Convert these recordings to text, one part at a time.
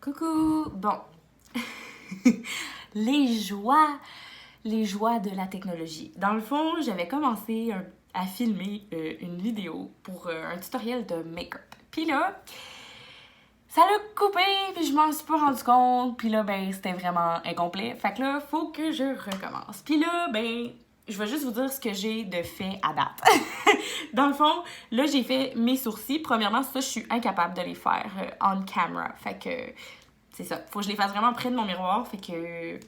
Coucou! Bon, les joies de la technologie. Dans le fond, j'avais commencé à filmer une vidéo pour un tutoriel de make-up. Puis là, ça l'a coupé, puis je m'en suis pas rendu compte. Puis là, ben, c'était vraiment incomplet. Fait que là, faut que je recommence. Puis là, ben, je vais juste vous dire ce que j'ai de fait à date. Dans le fond, là, j'ai fait mes sourcils. Premièrement, ça, je suis incapable de les faire on camera. Fait que c'est ça. Faut que je les fasse vraiment près de mon miroir. Fait que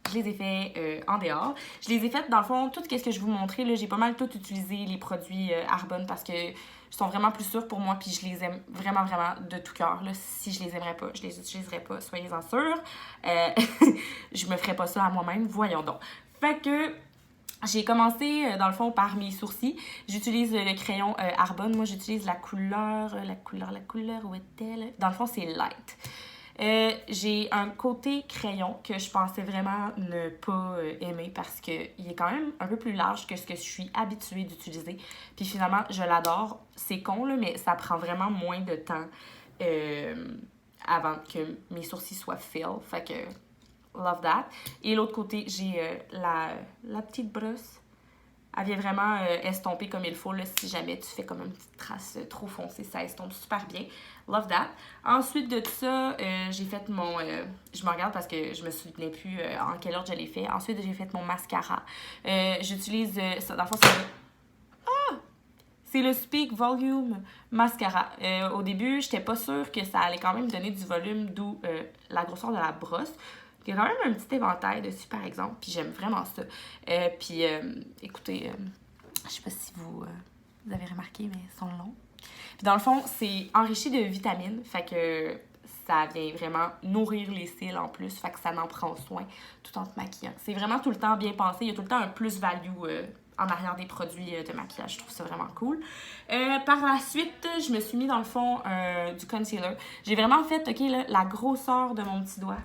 je les ai fait en dehors. Je les ai faites, dans le fond, tout ce que je vous montrais, là, j'ai pas mal tout utilisé les produits Arbonne parce que ils sont vraiment plus sûrs pour moi puis je les aime vraiment, vraiment de tout cœur. Si je les aimerais pas, je les utiliserais pas, soyez-en sûrs. Je me ferais pas ça à moi-même, voyons donc. Fait que j'ai commencé, dans le fond, par mes sourcils. J'utilise le crayon Arbonne. Moi, j'utilise la couleur, où est-elle? Dans le fond, c'est Light. J'ai un côté crayon que je pensais vraiment ne pas aimer parce qu'il est quand même un peu plus large que ce que je suis habituée d'utiliser. Puis finalement, je l'adore. C'est con, là, mais ça prend vraiment moins de temps avant que mes sourcils soient fill. Fait que, love that. Et l'autre côté, j'ai la petite brosse. Elle vient vraiment estomper comme il faut. Là, si jamais tu fais comme une petite trace trop foncée, ça estompe super bien. Love that. Ensuite de ça, j'ai fait mon... je me regarde parce que je me souvenais plus en quel ordre je l'ai fait. Ensuite, j'ai fait mon mascara. J'utilise... ça, dans le fond, c'est le Speak Volume Mascara. Au début, j'étais pas sûre que ça allait quand même donner du volume, d'où la grosseur de la brosse. Il y a quand même un petit éventail dessus, par exemple, puis j'aime vraiment ça. Puis, écoutez, je sais pas si vous avez remarqué, mais ils sont longs. Puis dans le fond, c'est enrichi de vitamines, fait que ça vient vraiment nourrir les cils en plus, fait que ça en prend soin tout en te maquillant. C'est vraiment tout le temps bien pensé, il y a tout le temps un plus-value en arrière des produits de maquillage, je trouve ça vraiment cool. Par la suite, je me suis mis dans le fond du concealer. J'ai vraiment fait, ok, là, la grosseur de mon petit doigt.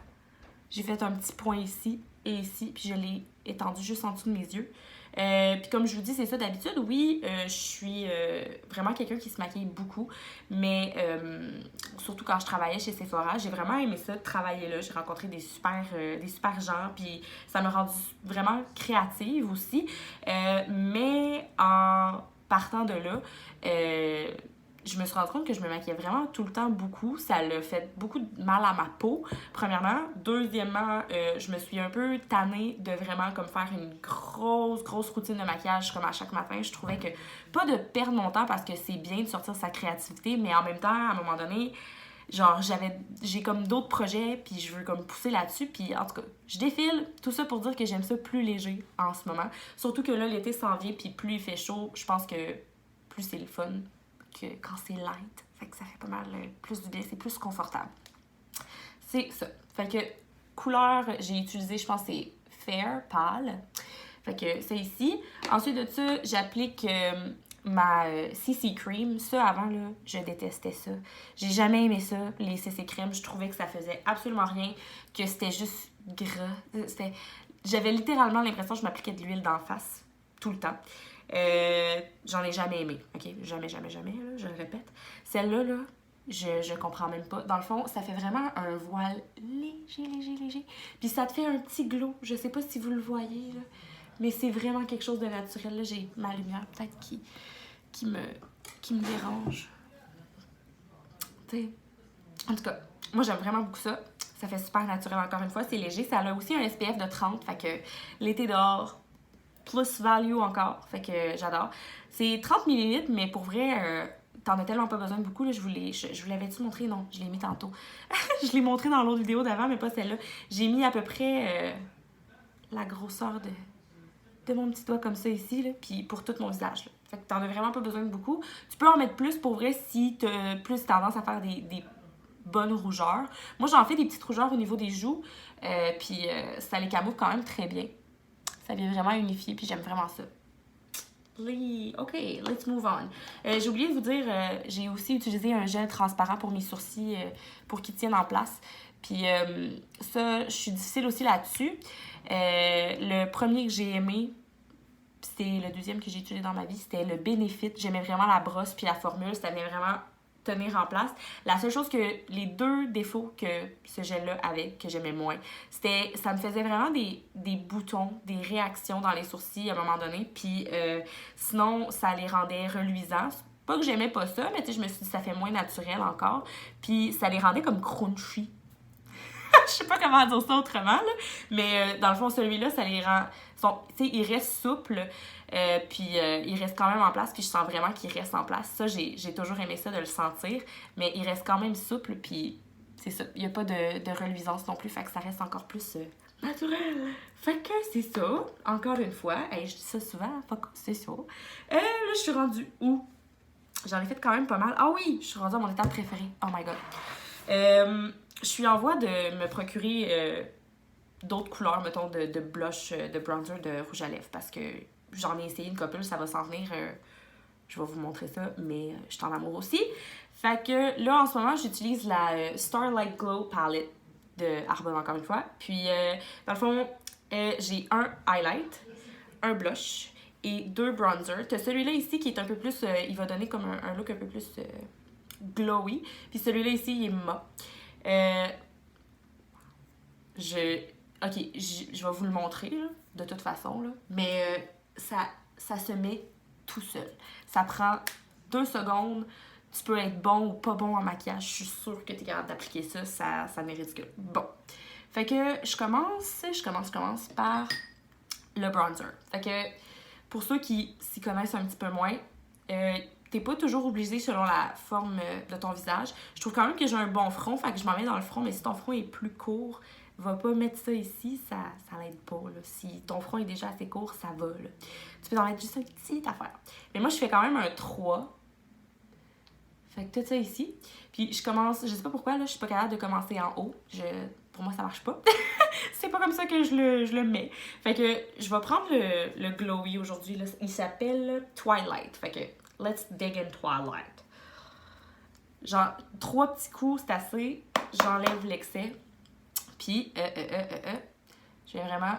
J'ai fait un petit point ici et ici, puis je l'ai étendu juste en dessous de mes yeux. Puis comme je vous dis, c'est ça d'habitude. Oui, je suis vraiment quelqu'un qui se maquille beaucoup, mais surtout quand je travaillais chez Sephora, j'ai vraiment aimé ça, travailler là. J'ai rencontré des super gens, puis ça m'a rendue vraiment créative aussi. Mais en partant de là, je me suis rendu compte que je me maquillais vraiment tout le temps beaucoup. Ça l'a fait beaucoup de mal à ma peau, premièrement. Deuxièmement, je me suis un peu tannée de vraiment comme faire une grosse routine de maquillage comme à chaque matin. Je trouvais que, pas de perdre mon temps parce que c'est bien de sortir sa créativité, mais en même temps, à un moment donné, genre j'ai comme d'autres projets puis je veux comme pousser là-dessus. Puis en tout cas, je défile. Tout ça pour dire que j'aime ça plus léger en ce moment. Surtout que là, l'été s'en vient puis plus il fait chaud, je pense que plus c'est le fun que quand c'est light. Fait que ça fait pas mal plus du bien, c'est plus confortable. C'est ça. Fait que couleur, j'ai utilisé, je pense c'est Fair Pâle. Fait que c'est ici. Ensuite de ça, j'applique ma CC Cream. Ça, avant, là, je détestais ça. J'ai jamais aimé ça, les CC Cream. Je trouvais que ça faisait absolument rien, que c'était juste gras. J'avais littéralement l'impression que je m'appliquais de l'huile d'en face, tout le temps. J'en ai jamais aimé, ok? Jamais, là, je le répète. Celle-là, là, je comprends même pas. Dans le fond, ça fait vraiment un voile léger. Puis ça te fait un petit glow. Je sais pas si vous le voyez, là. Mais c'est vraiment quelque chose de naturel. Là, j'ai ma lumière peut-être qui me dérange. T'sais. En tout cas, moi, j'aime vraiment beaucoup ça. Ça fait super naturel encore une fois. C'est léger. Ça a aussi un SPF de 30. Fait que l'été dehors, plus value encore, fait que j'adore. C'est 30 ml, mais pour vrai, t'en as tellement pas besoin de beaucoup. Là, je vous l'avais-tu montré? Non, je l'ai mis tantôt. Je l'ai montré dans l'autre vidéo d'avant, mais pas celle-là. J'ai mis à peu près la grosseur de mon petit doigt comme ça ici, là, puis pour tout mon visage. Là. Fait que t'en as vraiment pas besoin de beaucoup. Tu peux en mettre plus pour vrai si t'as plus tendance à faire des bonnes rougeurs. Moi, j'en fais des petites rougeurs au niveau des joues, puis ça les camoufle quand même très bien. Ça vient vraiment unifier, puis j'aime vraiment ça. OK, let's move on. J'ai oublié de vous dire, j'ai aussi utilisé un gel transparent pour mes sourcils pour qu'ils tiennent en place. Puis ça, je suis difficile aussi là-dessus. Le premier que j'ai aimé, c'est le deuxième que j'ai utilisé dans ma vie, c'était le Benefit. J'aimais vraiment la brosse puis la formule. Ça venait vraiment tenir en place. La seule chose les 2 défauts que ce gel-là avait, que j'aimais moins, c'était, ça me faisait vraiment des boutons, des réactions dans les sourcils à un moment donné, puis sinon, ça les rendait reluisants. Pas que j'aimais pas ça, mais tu sais, je me suis dit, ça fait moins naturel encore, puis ça les rendait comme crunchy. Je sais pas comment dire ça autrement, là, mais dans le fond, celui-là, ça les rend... Tu sais, il reste souple, puis il reste quand même en place, puis je sens vraiment qu'il reste en place. Ça, j'ai toujours aimé ça, de le sentir, mais il reste quand même souple, puis c'est ça. Il n'y a pas de reluisance non plus, fait que ça reste encore plus naturel. Fait que c'est ça, encore une fois. Hey, je dis ça souvent, fuck, c'est ça. Là, je suis rendue où? J'en ai fait quand même pas mal. Ah oui, je suis rendue à mon étape préférée. Oh my god. Je suis en voie de me procurer d'autres couleurs, mettons, de blush, de bronzer, de rouge à lèvres, parce que j'en ai essayé une couple, ça va s'en venir. Je vais vous montrer ça, mais je suis en amour aussi. Fait que là, en ce moment, j'utilise la Starlight Glow Palette de Arbonne, encore une fois. Puis, dans le fond, j'ai un highlight, un blush et 2 bronzers. T'as celui-là ici qui est un peu plus... il va donner comme un look un peu plus glowy. Puis celui-là ici, il est mat. Ok, je vais vous le montrer, là, de toute façon, là. Mais ça se met tout seul. Ça prend 2 secondes. Tu peux être bon ou pas bon en maquillage. Je suis sûre que tu es capable d'appliquer ça. Ça m'est ridicule. Bon. Fait que je commence par le bronzer. Fait que pour ceux qui s'y connaissent un petit peu moins, t'es pas toujours obligé selon la forme de ton visage. Je trouve quand même que j'ai un bon front, fait que je m'en mets dans le front, mais si ton front est plus court, va pas mettre ça ici, ça l'aide pas, là. Si ton front est déjà assez court, ça va, là. Tu peux en mettre juste une petite affaire. Mais moi, je fais quand même un 3. Fait que tout ça ici. Puis je commence, je sais pas pourquoi, là, je suis pas capable de commencer en haut. Pour moi, ça marche pas. C'est pas comme ça que je le mets. Fait que je vais prendre le glowy aujourd'hui, là. Il s'appelle Twilight. Fait que let's dig in Twilight. Genre, 3 petits coups, c'est assez. J'enlève l'excès. Puis, je vais vraiment...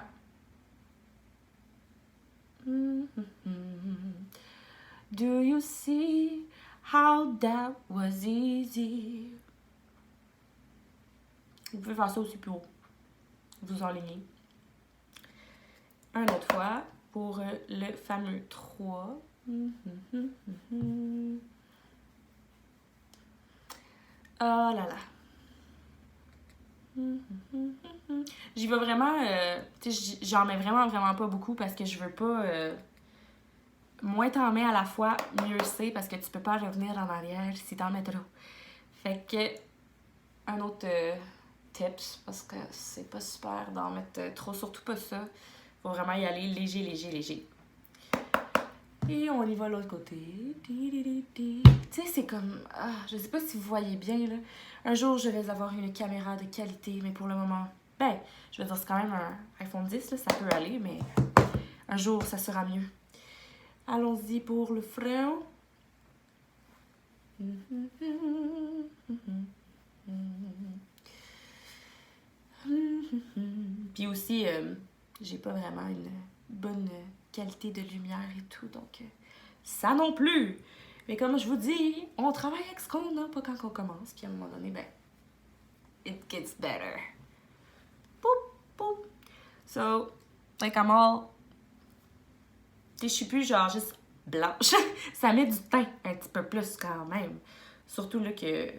Do you see how that was easy? Vous pouvez faire ça aussi plus haut. Vous enlignez. Un autre fois pour le fameux 3. Oh là là. J'y vais vraiment... j'en mets vraiment pas beaucoup parce que je veux pas... moins t'en mets à la fois, mieux c'est, parce que tu peux pas revenir en arrière si t'en mets trop. Fait que... Un autre tips, parce que c'est pas super d'en mettre trop, surtout pas ça. Faut vraiment y aller léger. Et on y va de l'autre côté. Tu sais, c'est comme... je sais pas si vous voyez bien, là. Un jour, je vais avoir une caméra de qualité, mais pour le moment... Ben, je veux dire, c'est quand même un iPhone 10, là, ça peut aller, mais un jour, ça sera mieux. Allons-y pour le front. Puis aussi, j'ai pas vraiment une bonne qualité de lumière et tout, donc ça non plus. Mais comme je vous dis, on travaille avec ce qu'on a, pas quand on commence. Puis à un moment donné, ben, it gets better. Boop, boop. So, like I'm all... Je suis plus genre juste blanche. Ça met du teint un petit peu plus quand même. Surtout là que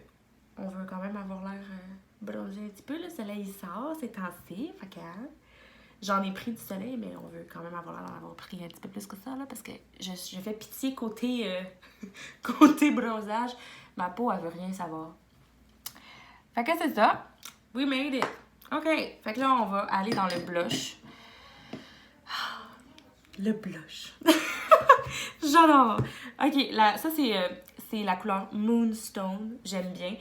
on veut quand même avoir l'air bronzé un petit peu. Le soleil sort, c'est temps-ci. Fait que j'en ai pris du soleil, mais on veut quand même avoir l'air d'en avoir pris un petit peu plus que ça, là, parce que je fais pitié côté, côté bronzage. Ma peau, elle veut rien savoir. Fait que c'est ça. We made it. OK. Fait que là, on va aller dans le blush. Le blush. J'adore. OK, ça, c'est la couleur Moonstone. J'aime bien.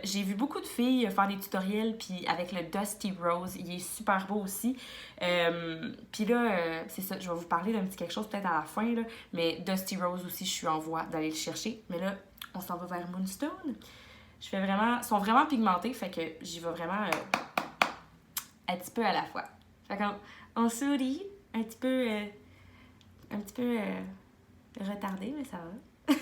J'ai vu beaucoup de filles faire des tutoriels, puis avec le Dusty Rose, il est super beau aussi. Puis là, c'est ça, je vais vous parler d'un petit quelque chose peut-être à la fin, là, mais Dusty Rose aussi, je suis en voie d'aller le chercher. Mais là, on s'en va vers Moonstone. Ils sont vraiment pigmentés, fait que j'y vais vraiment un petit peu à la fois. Fait qu'on sourit, un petit peu retardé, mais ça va.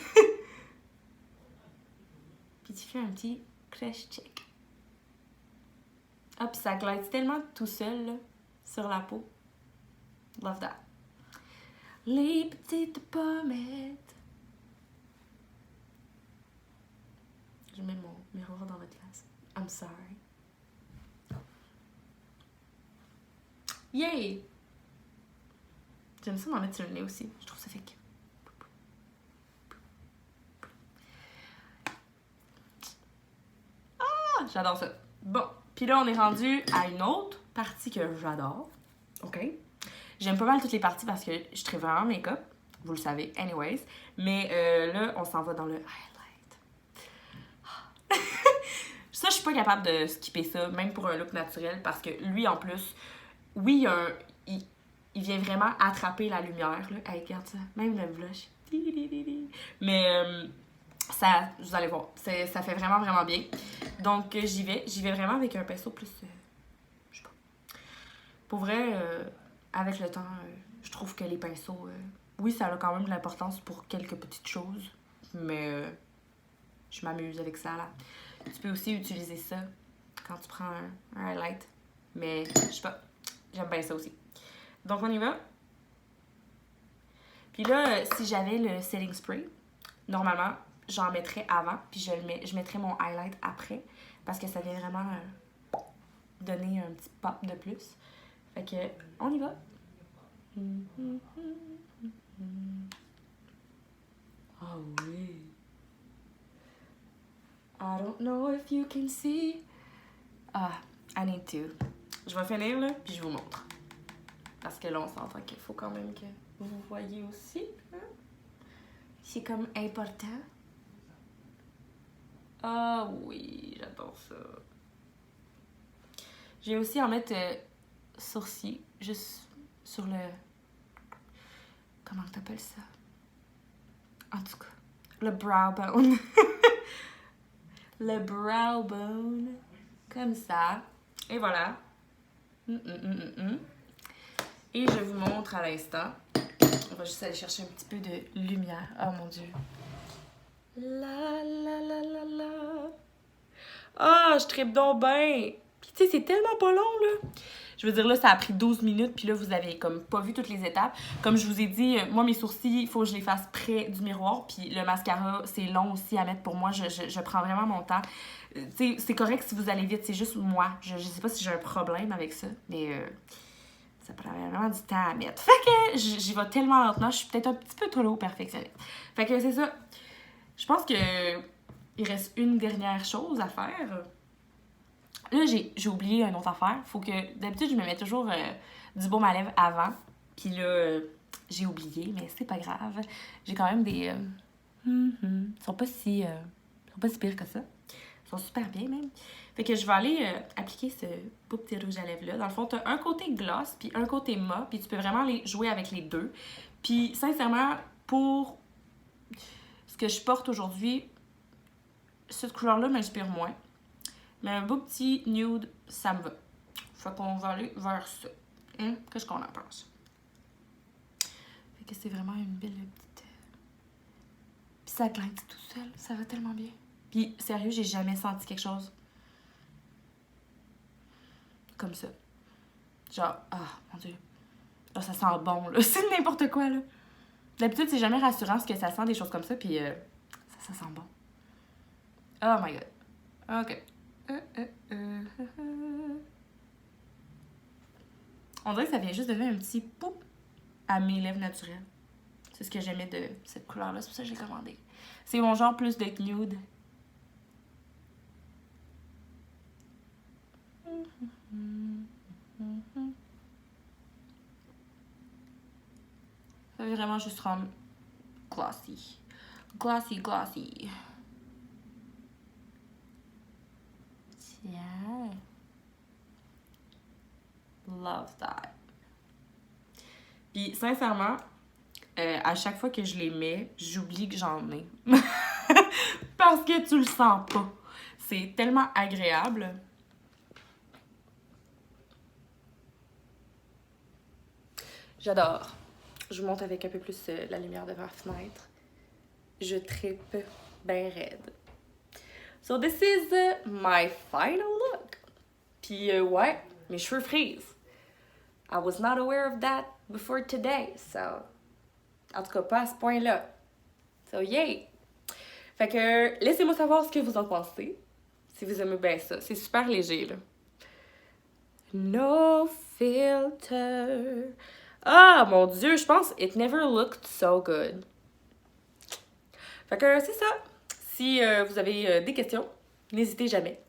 Puis tu fais un petit crash check. Ah, puis ça glide tellement tout seul, là, sur la peau. Love that. Les petites pommettes. Je mets mon miroir dans votre face. I'm sorry. Yay! J'aime ça m'en mettre sur le nez aussi. Je trouve ça fait que... Ah! J'adore ça. Bon. Puis là, on est rendu à une autre partie que j'adore. OK? J'aime pas mal toutes les parties parce que je traite vraiment make-up. Vous le savez, anyways. Mais là, on s'en va dans le highlight. Ça, je suis pas capable de skipper ça, même pour un look naturel, parce que lui, en plus, oui, il vient vraiment attraper la lumière. Là. Hey, regarde ça. Même le blush. Mais ça, vous allez voir, ça fait vraiment, vraiment bien. Donc, j'y vais. J'y vais vraiment avec un pinceau plus... je sais pas. Pour vrai, avec le temps, je trouve que les pinceaux... oui, ça a quand même de l'importance pour quelques petites choses. Mais je m'amuse avec ça, là. Tu peux aussi utiliser ça quand tu prends un highlight. Mais, je sais pas. J'aime bien ça aussi. Donc, on y va. Puis là, si j'avais le setting spray, normalement, j'en mettrais avant, puis je mettrais mon highlight après, parce que ça vient vraiment donner un petit pop de plus. Fait que, on y va. Ah oui. I don't know if you can see. Ah, I need to. Je vais finir là, puis je vous montre. Parce que là, on s'entend qu'il faut quand même que vous voyez aussi. Hein? C'est comme important. Ah oui, j'adore ça. Je vais aussi en mettre sourcils, juste sur le... Comment t'appelles ça? En tout cas, le brow bone. Le brow bone. Comme ça. Et voilà. Et je vous montre à l'instant. On va juste aller chercher un petit peu de lumière. Oh mon Dieu. La la la la la. Ah, je tripe donc bien. Puis tu sais, c'est tellement pas long, là. Je veux dire, là, ça a pris 12 minutes, puis là, vous avez comme pas vu toutes les étapes. Comme je vous ai dit, moi, mes sourcils, il faut que je les fasse près du miroir, puis le mascara, c'est long aussi à mettre pour moi. Je prends vraiment mon temps. Tu sais, c'est correct si vous allez vite, c'est juste moi. Je sais pas si j'ai un problème avec ça, mais ça prend vraiment du temps à mettre. Fait que j'y vais tellement lentement, je suis peut-être un petit peu trop perfectionniste. Fait que c'est ça. Je pense que il reste une dernière chose à faire. Là, j'ai oublié une autre affaire. Faut que... D'habitude, je me mets toujours du baume à lèvres avant. Puis là, j'ai oublié, mais c'est pas grave. J'ai quand même des... Ils sont pas si pires que ça. Ils sont super bien, même. Fait que je vais aller appliquer ce beau petit rouge à lèvres-là. Dans le fond, t'as un côté gloss, puis un côté mat. Puis tu peux vraiment jouer avec les deux. Puis, sincèrement, pour ce que je porte aujourd'hui, cette couleur-là m'inspire moins. Mais un beau petit nude, ça me va. Fait qu'on va aller vers ça. Hein? Qu'est-ce qu'on en pense? Fait que c'est vraiment une belle petite... Puis ça glisse tout seul. Ça va tellement bien. Puis sérieux, j'ai jamais senti quelque chose comme ça. Genre, ah, mon Dieu. Là, ça sent bon, là. C'est n'importe quoi, là. D'habitude, c'est jamais rassurant ce que ça sent, des choses comme ça, puis ça sent bon. Oh my god. OK. On dirait que ça vient juste de faire un petit poup à mes lèvres naturelles. C'est ce que j'aimais de cette couleur-là, c'est pour ça que je l'ai commandé. C'est mon genre plus de nude. Ça veut vraiment juste rendre glossy. Glossy, glossy. Tiens. Love that. Puis, sincèrement, à chaque fois que je les mets, j'oublie que j'en ai. Parce que tu le sens pas. C'est tellement agréable. J'adore. Je monte avec un peu plus la lumière de ma fenêtre. Je trippe bien raide. So this is my final look. Puis ouais, mes cheveux frisent. I was not aware of that before today, so... En tout cas, pas à ce point-là. So yay! Fait que laissez-moi savoir ce que vous en pensez. Si vous aimez bien ça. C'est super léger, là. No filter. Ah, mon Dieu, je pense It never looked so good. Fait que c'est ça. Si vous avez des questions, n'hésitez jamais.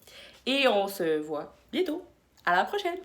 Et on se voit bientôt. À la prochaine!